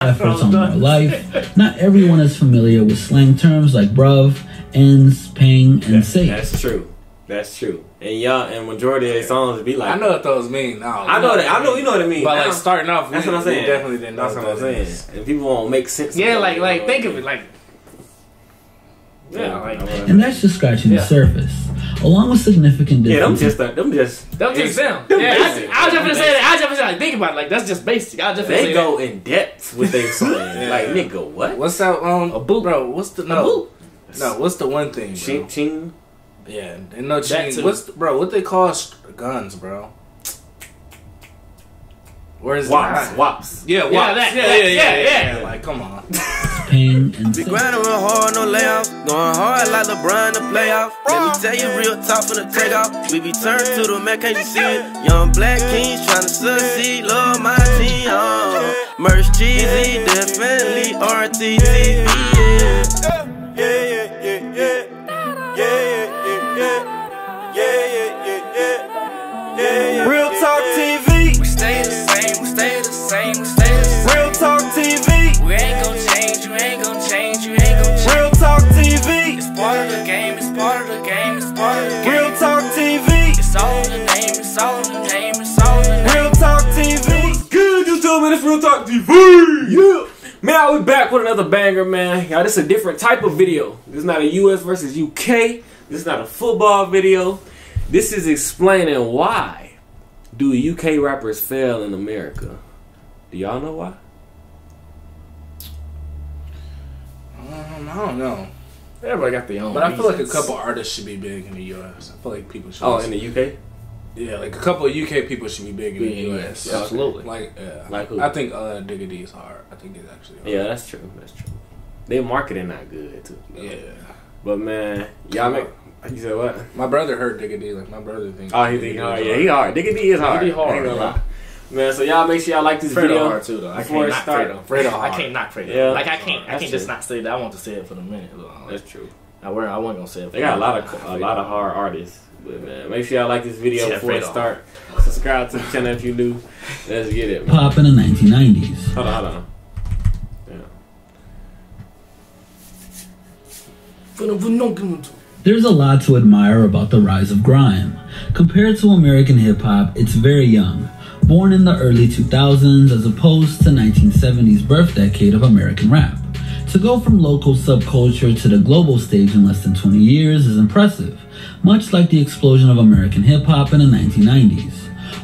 efforts on more life. Not everyone is familiar with slang terms like bruv, ends, pang, and safe. That's true. That's true. And y'all, and majority of their songs be like, I know what those mean. No, I know that. I know you know what I mean. But like starting off, that's what I'm saying. We definitely didn't know that's what I'm saying. And people won't make sense. Yeah, like think of it like. Yeah, like, and that's just scratching the surface. Along with significant differences. Yeah, them just them. Yeah, I was just gonna say that. I was just gonna say, like, think about it. Like, that's just basic. I just they go in depth with their song. Like, nigga, what? What's that? A boot, bro. What's the boot? No, what's the one thing? Ching ching. Yeah, and no ching. What's what they call guns, bro? Where's Wops? Yeah, Wops. Yeah. Like, come on. Pain and we grinding real hard, no layoffs. Going hard like LeBron to playoff. Let me tell you real talk from the takeoff. We be turned to the man, can't you see it? Young black kings trying to succeed. Love my team. Merch cheesy, definitely RTTV. Real Talk TV. We stay the same, we stay the same, we stay the same. Real Talk TV. We ain't gon' change, you ain't gon' change, you ain't gon' change. Real Talk TV. It's part of the game, it's part of the game, it's part of the game. Real Talk TV. It's all in the name, it's all in the name, it's all in the name. Real Talk TV. What's good, YouTube, man? It's Real Talk TV. Yeah. Man, we back with another banger, man. Y'all, this is a different type of video. This is not a US versus UK. This is not a football video. This is explaining why do UK rappers fail in America. Do y'all know why? I don't know. Everybody got their own. But I feel like a couple artists should be big in the US. I feel like people should. Oh, in the UK? Yeah, like a couple of UK people should be big in the US. Yeah, absolutely. Like who? I think Digga D is hard. I think it's actually hard. Yeah, that's true. That's true. Their marketing not good too. Yeah. But man, y'all make. You said what? My brother heard Digga D. Like my brother thinks. Oh, he think hard. Yeah, he hard. Digga D is hard. Digga D hard. I ain't gonna lie. Man, so y'all make sure y'all like this video. Hard too, though. I before can't it start. Fredo hard. I can't knock Fredo. Yeah, like I can't that's just not say that. I want to say it for the minute. That's true. I wasn't gonna say it. They got a lot of hard artists. But man, make sure y'all like this video before it start. Subscribe to the channel if you new. Let's get it, man. Pop in the 1990s. Hold on. Yeah. There's a lot to admire about the rise of grime. Compared to American hip-hop, it's very young. Born in the early 2000s as opposed to 1970s birth decade of American rap. To go from local subculture to the global stage in less than 20 years is impressive, much like the explosion of American hip-hop in the 1990s.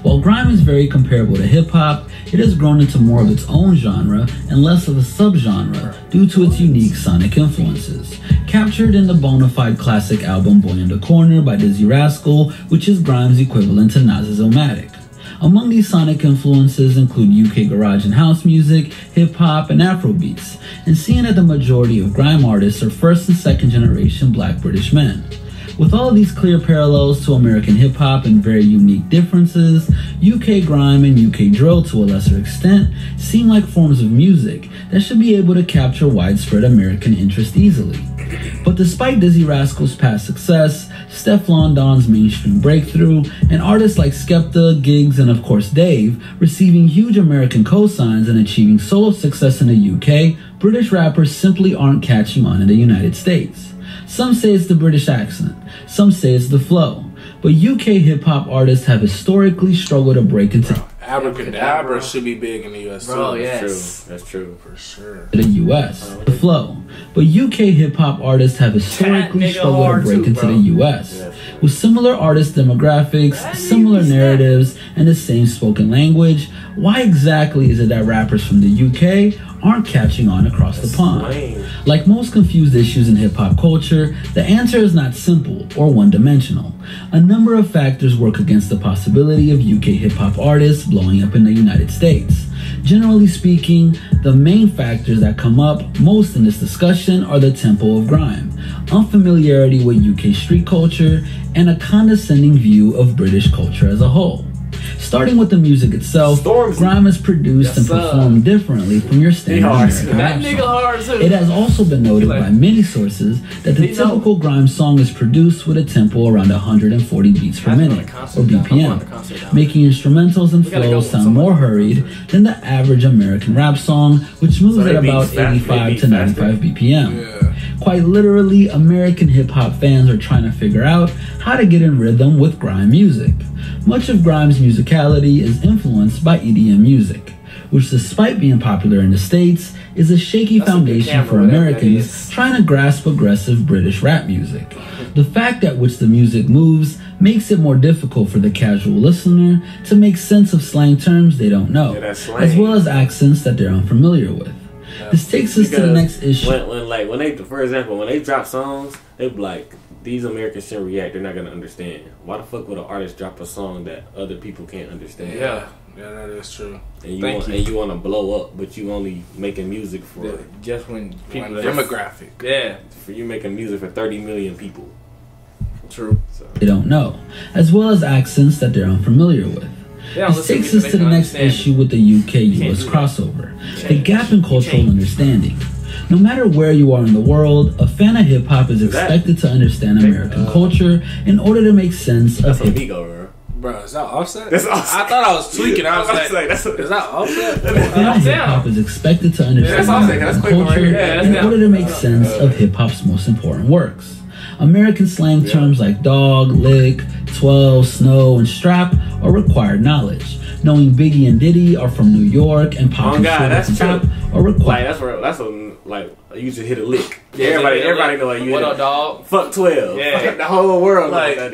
While grime is very comparable to hip-hop, it has grown into more of its own genre and less of a subgenre due to its unique sonic influences, captured in the bona fide classic album Boy in the Corner by Dizzy Rascal, which is grime's equivalent to Nas's Illmatic. Among these sonic influences include UK garage and house music, hip-hop, and Afrobeats, and seeing that the majority of grime artists are first and second generation black British men. With all of these clear parallels to American hip-hop and very unique differences, UK grime and UK drill to a lesser extent seem like forms of music that should be able to capture widespread American interest easily. But despite Dizzy Rascal's past success, Stefflon Don's mainstream breakthrough, and artists like Skepta, Giggs, and of course Dave receiving huge American cosigns and achieving solo success in the UK, British rappers simply aren't catching on in the United States. Some say it's the British accent, some say it's the flow, but UK hip-hop artists have historically struggled to break into Abracadabra should be big in the US bro, too. yes. That's true. For sure. The US, the flow, but UK hip-hop artists have historically struggled to break into the US. With similar artist demographics, similar narratives, and the same spoken language, why exactly is it that rappers from the UK aren't catching on across the pond? Like most confused issues in hip-hop culture, the answer is not simple or one-dimensional. A number of factors work against the possibility of UK hip-hop artists blowing up in the United States. Generally speaking, the main factors that come up most in this discussion are the tempo of grime, unfamiliarity with UK street culture, and a condescending view of British culture as a whole. Starting with the music itself, grime is produced and performed differently from your standard American rap song. It has also been noted by many sources that the typical grime song is produced with a tempo around 140 beats per minute, or BPM, making instrumentals and flows sound more hurried than the average American rap song, which moves at about 85 to 95 BPM. Quite literally, American hip-hop fans are trying to figure out how to get in rhythm with grime music. Much of grime's musicality is influenced by EDM music, which, despite being popular in the States, is a shaky foundation for Americans trying to grasp aggressive British rap music. The fact at which the music moves makes it more difficult for the casual listener to make sense of slang terms they don't know, as well as accents that they're unfamiliar with. This takes us to the next issue. When they, for example, when they drop songs, they be like, these Americans shouldn't react, they're not going to understand. Why the fuck would an artist drop a song that other people can't understand? Yeah, that is true. And you want to blow up, but you only making music for just when people demographic. Yeah, for you making music for 30 million people. True. So. They don't know, as well as accents that they're unfamiliar with. This takes us to the next issue with the UK-US crossover, the gap in cultural understanding. No matter where you are in the world, a fan of hip-hop is expected to understand American culture in order to make sense of hip-hop. Bro, is that Offset? That's Offset. I thought I was tweaking. I was like, is that Offset? Hip-hop is expected to understand American culture in order to make sense of hip-hop's most important works. American slang terms like dog, lick, 12, snow, and strap are required knowledge. Knowing Biggie and Diddy are from New York and Pop and Sugar are required. That's you should hit a lick. Yeah, everybody know like you what up, dog? Fuck 12. Yeah. Fuck the whole world like, know what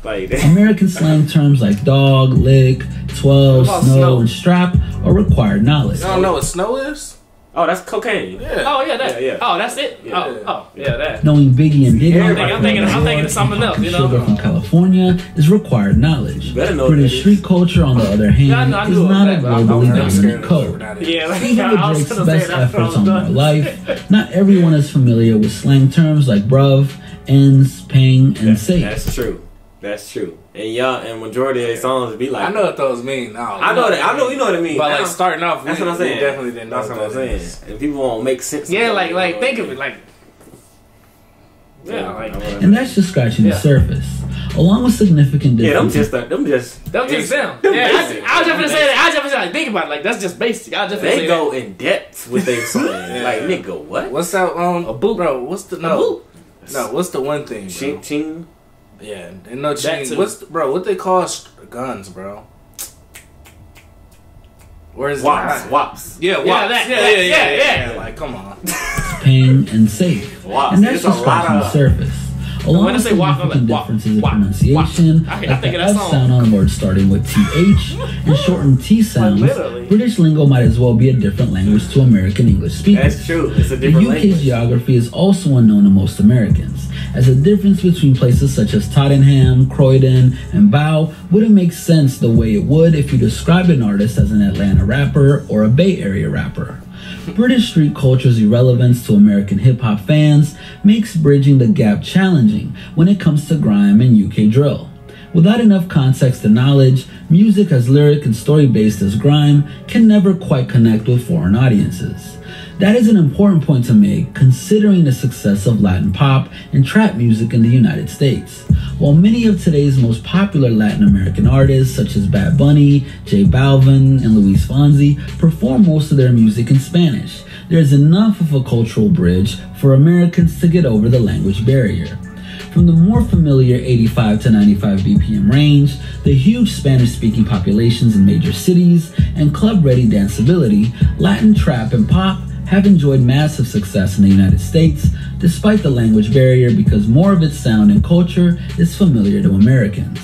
that is. American slang terms like dog, lick, 12, snow, and strap are required knowledge. You don't know what snow is? Oh, that's cocaine. Yeah. Oh, yeah, that. Yeah. Oh, that's it. Yeah. Yeah, that. Knowing Biggie and Diddy, I'm thinking of something else. You know, Sugar from California is required knowledge. British street culture, on the other hand, is not a globally dominant code. Yeah, even with Drake's best efforts on More Life, not everyone is familiar with slang terms like bruv, ends, pang, and safe. That's true. That's true. And majority of their songs be like, I know what those mean. I know you know what it means. But like starting off, that's what I'm saying. We definitely didn't know that's what I'm saying. And people won't make sense. Yeah, like think of it like. Yeah, like. And that's just scratching the surface, along with significant differences. Yeah, them just them. Yeah, I was just gonna say that. I was just gonna think about it. Like that's just basic. I just they go in depth with their song. Like nigga, what? What's that? A boot, bro. What's the boot? No, what's the one thing? Ching. Yeah, and no chain. What they call guns, bro? Where's Wops? Yeah, Wops. Yeah. Like, come on. Pang and safe. Wops. And that's just scratching the surface. Along with significant differences in pronunciation, like the F sound on a word starting with TH and shortened T sounds, British lingo might as well be a different language to American English speakers. That's true. It's a different language. The UK's geography is also unknown to most Americans, as the difference between places such as Tottenham, Croydon, and Bow wouldn't make sense the way it would if you described an artist as an Atlanta rapper or a Bay Area rapper. British street culture's irrelevance to American hip-hop fans makes bridging the gap challenging when it comes to grime and UK drill. Without enough context and knowledge, music as lyric and story-based as grime can never quite connect with foreign audiences. That is an important point to make, considering the success of Latin pop and trap music in the United States. While many of today's most popular Latin American artists, such as Bad Bunny, J Balvin, and Luis Fonsi, perform most of their music in Spanish, there is enough of a cultural bridge for Americans to get over the language barrier. From the more familiar 85 to 95 BPM range, the huge Spanish-speaking populations in major cities, and club-ready danceability, Latin trap and pop have enjoyed massive success in the United States, despite the language barrier, because more of its sound and culture is familiar to Americans.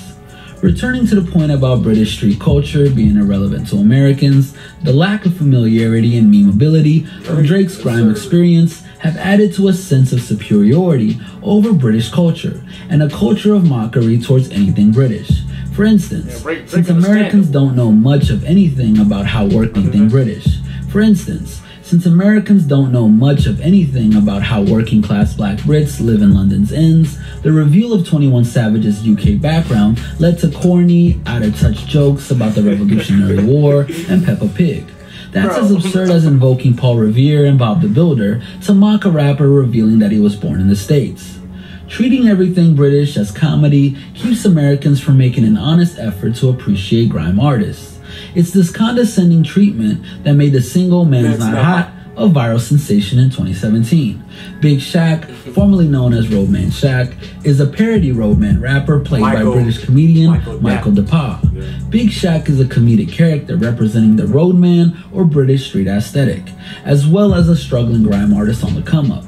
Returning to the point about British street culture being irrelevant to Americans, the lack of familiarity and memeability of Drake's grime experience have added to a sense of superiority over British culture, and a culture of mockery towards anything British. For instance, since Americans don't know much of anything about how work anything British. For instance, Since Americans don't know much of anything about how working class black Brits live in London's inns, the reveal of 21 Savage's UK background led to corny, out-of-touch jokes about the Revolutionary War and Peppa Pig. That's as absurd as invoking Paul Revere and Bob the Builder to mock a rapper revealing that he was born in the States. Treating everything British as comedy keeps Americans from making an honest effort to appreciate grime artists. It's this condescending treatment that made the single Man's Not Hot a viral sensation in 2017. Big Shaq, formerly known as Roadman Shaq, is a parody Roadman rapper played by British comedian Michael DePauw. Yeah. Big Shaq is a comedic character representing the roadman or British street aesthetic, as well as a struggling grime artist on the come-up.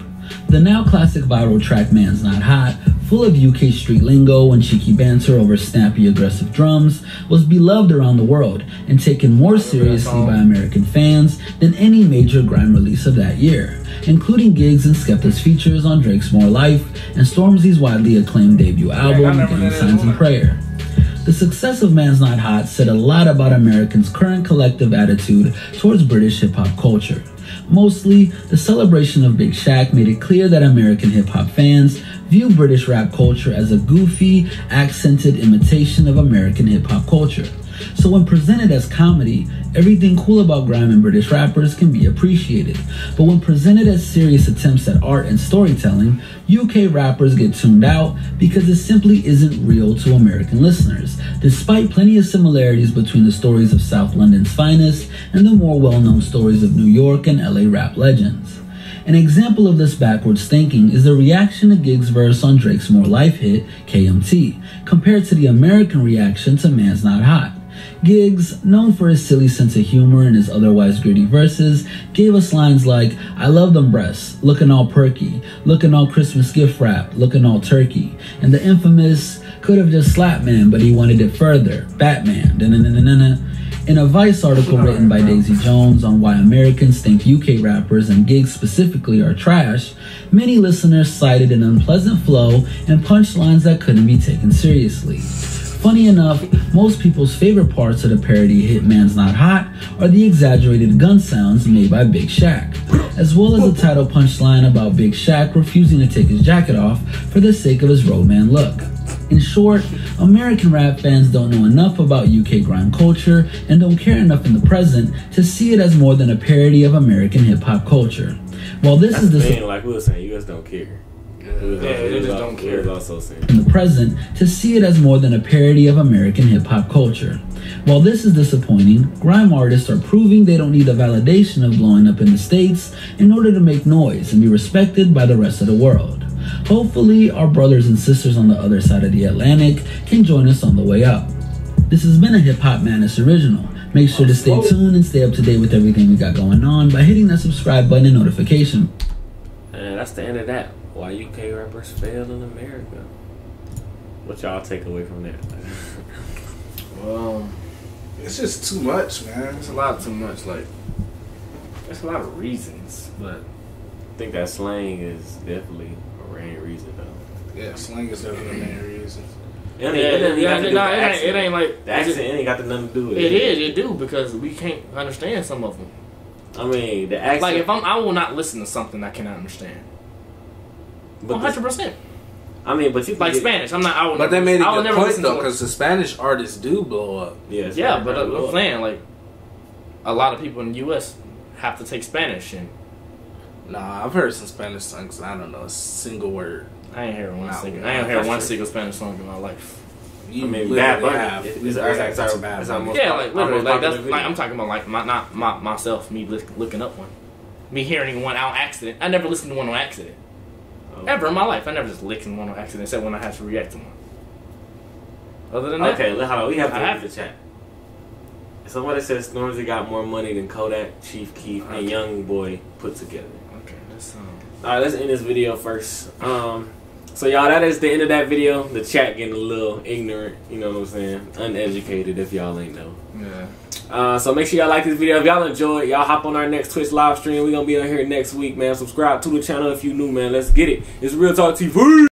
The now classic viral track Man's Not Hot, full of UK street lingo and cheeky banter over snappy aggressive drums, was beloved around the world and taken more seriously by American fans than any major grime release of that year, including Giggs and Skepta's features on Drake's More Life and Stormzy's widely acclaimed debut album, Gang Signs and Prayer. The success of Man's Not Hot said a lot about Americans' current collective attitude towards British hip-hop culture. Mostly, the celebration of Big Shaq made it clear that American hip-hop fans view British rap culture as a goofy, accented imitation of American hip-hop culture. So when presented as comedy, everything cool about grime and British rappers can be appreciated. But when presented as serious attempts at art and storytelling, UK rappers get tuned out because it simply isn't real to American listeners, despite plenty of similarities between the stories of South London's finest and the more well-known stories of New York and LA rap legends. An example of this backwards thinking is the reaction to Giggs' verse on Drake's More Life hit, KMT, compared to the American reaction to Man's Not Hot. Giggs, known for his silly sense of humor and his otherwise gritty verses, gave us lines like, "I love them breasts, looking all perky, looking all Christmas gift wrap, looking all turkey," and the infamous, "could have just slapped man, but he wanted it further, Batman, da-na-na-na-na." In a Vice article written by Daisy Jones on why Americans think UK rappers and Giggs specifically are trash, many listeners cited an unpleasant flow and punchlines that couldn't be taken seriously. Funny enough, most people's favorite parts of the parody hit Man's Not Hot are the exaggerated gun sounds made by Big Shaq, as well as the title punchline about Big Shaq refusing to take his jacket off for the sake of his roadman look. In short, American rap fans don't know enough about UK grime culture and don't care enough in the present to see it as more than a parody of American hip-hop culture. While this is the thing, like we were saying, you guys don't care. They just don't care. In the present, to see it as more than a parody of American hip-hop culture. While this is disappointing, grime artists are proving they don't need the validation of blowing up in the States in order to make noise and be respected by the rest of the world. Hopefully, our brothers and sisters on the other side of the Atlantic can join us on the way up. This has been a Hip Hop Madness original. Make sure to stay tuned and stay up to date with everything we got going on by hitting that subscribe button and notification. And that's the end of that. Why UK rappers fail in America. What y'all take away from that? Well, it's just too much, man. It's a lot too much. Like, there's a lot of reasons, but I think that slang is definitely a main reason, though. Yeah, slang is definitely the main reason. It ain't like the accent ain't got nothing to do with it. It do because we can't understand some of them. I mean, the accent. Like, if I will not listen to something I cannot understand. 100%. I mean, but you like Spanish. I'm not. I will. But never, they made a I will good never point though, because the Spanish artists do blow up. Yeah, but I'm saying like a lot of people in the U.S. have to take Spanish and. Nah, I've heard some Spanish songs. I don't know a single word. I ain't heard one single. I ain't heard one single Spanish song in my life. You Bad Bunny. Have. Yeah, like literally, like that's like I'm talking about like not myself, me looking up one, me hearing one on accident. I never listened to one on accident. Ever in my life, I never just listened to one on accident, except when I had to react to one. Other than that, okay, hold on, we have to read the chat. Somebody says Stormzy got more money than Kodak, Chief Keef, and Young Boy put together. Okay, that's alright, let's end this video first. So y'all, that is the end of that video. The chat getting a little ignorant, you know what I'm saying? Uneducated, if y'all ain't know. Yeah. So make sure y'all like this video. If y'all enjoy it, y'all hop on our next Twitch live stream. We're gonna be on here next week, man. Subscribe to the channel if you new, man. Let's get it. It's Real Talk TV.